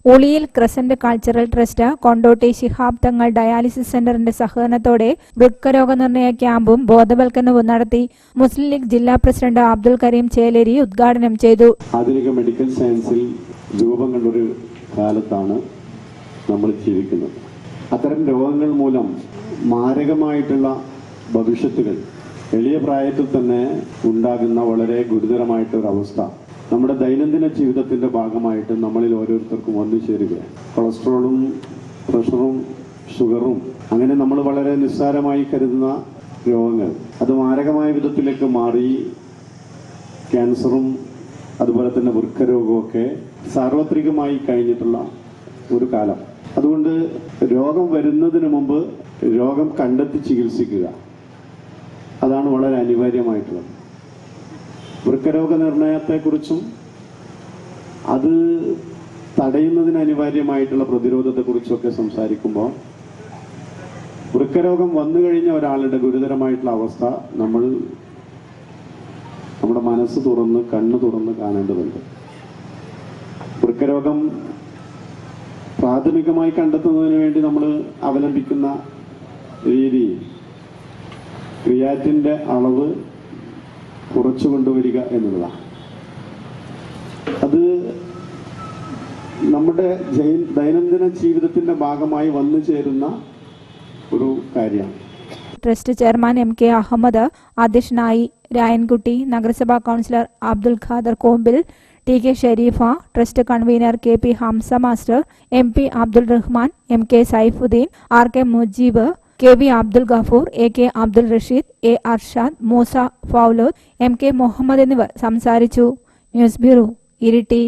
Uliyil crescent cultural trust, Kondotty Shihab Thangal dialysis സെന്ററിന്റെ സഹകരണത്തോടെ വൃക്കരോഗ നിർണയ ക്യാമ്പും ബോധവൽക്കരണവും നടത്തി. മുസ്ലിം ലീഗ് ജില്ലാ പ്രസിഡന്റ് അബ്ദുൽ കരീം ചേലേരി ഉദ്ഘാടനം ചെയ്തു. ആധുനിക മെഡിക്കൽ സയൻസിൽ രൂപം കൊണ്ടൊരു കാലത്താണ് നമ്മൾ ജീവിക്കുന്നത്. അത്തരം രോഗങ്ങൾ മൂലം മാരകമായിട്ടുള്ള ഭവിഷ്യത്തുകൾ എളിയ പ്രായത്തിൽ തന്നെ ഉണ്ടാകുന്ന വളരെ ഗുരുതരമായിട്ടൊരവസ്ഥ നമ്മുടെ ദൈനംദിന ജീവിതത്തിന്റെ ഭാഗമായിട്ട് നമ്മളിൽ ഓരോരുത്തർക്കും വന്നു ചേരുകയാണ്. കൊളസ്ട്രോളും പ്രഷറും ഷുഗറും അങ്ങനെ നമ്മൾ വളരെ നിസ്സാരമായി കരുതുന്ന രോഗങ്ങൾ അത് മാരകമായ വിധത്തിലേക്ക് മാറി ക്യാൻസറും അതുപോലെ തന്നെ വൃക്കരോഗമൊക്കെ സാർവത്രികമായി കഴിഞ്ഞിട്ടുള്ള ഒരു കാലം. അതുകൊണ്ട് രോഗം വരുന്നതിന് മുമ്പ് രോഗം കണ്ടെത്തി ചികിത്സിക്കുക, അതാണ് വളരെ അനിവാര്യമായിട്ടുള്ളത്. വൃക്കരോഗ നിർണയത്തെക്കുറിച്ചും അത് തടയുന്നതിന് അനിവാര്യമായിട്ടുള്ള പ്രതിരോധത്തെക്കുറിച്ചൊക്കെ സംസാരിക്കുമ്പോൾ വൃക്കരോഗം വന്നു കഴിഞ്ഞ ഒരാളുടെ ഗുരുതരമായിട്ടുള്ള അവസ്ഥ നമ്മുടെ മനസ്സ് തുറന്ന് കണ്ണ് തുറന്ന് കാണേണ്ടതുണ്ട്. വൃക്കരോഗം പ്രാഥമികമായി കണ്ടെത്തുന്നതിന് വേണ്ടി നമ്മൾ അവലംബിക്കുന്ന രീതി ക്രിയാറ്റിന്റെ അളവ് കുറച്ചു കൊണ്ടുവരിക എന്നുള്ളതാണ്. അത് നമ്മുടെ ദൈനംദിന ജീവിതത്തിന്റെ ഭാഗമായി വന്നു ചേരുന്ന ഒരു കാര്യമാണ്. ട്രസ്റ്റ് ചെയർമാൻ MK അഹമ്മദ് അധ്യക്ഷനായി. രായൻകുട്ടി, നഗരസഭാ councillor Abdul Khader Kombil, TK Shareefa, trust convener KP Hamza master, MP Abdul Rahman, MK Saifuddin, RK Mujeeb, KV Abdul Gafoor, AK Abdul Rasheed, A Arshad, Moosa Fowlod, MK Muhammad എന്നിവർ സംസാരിച്ചു. News bureau, Iritty.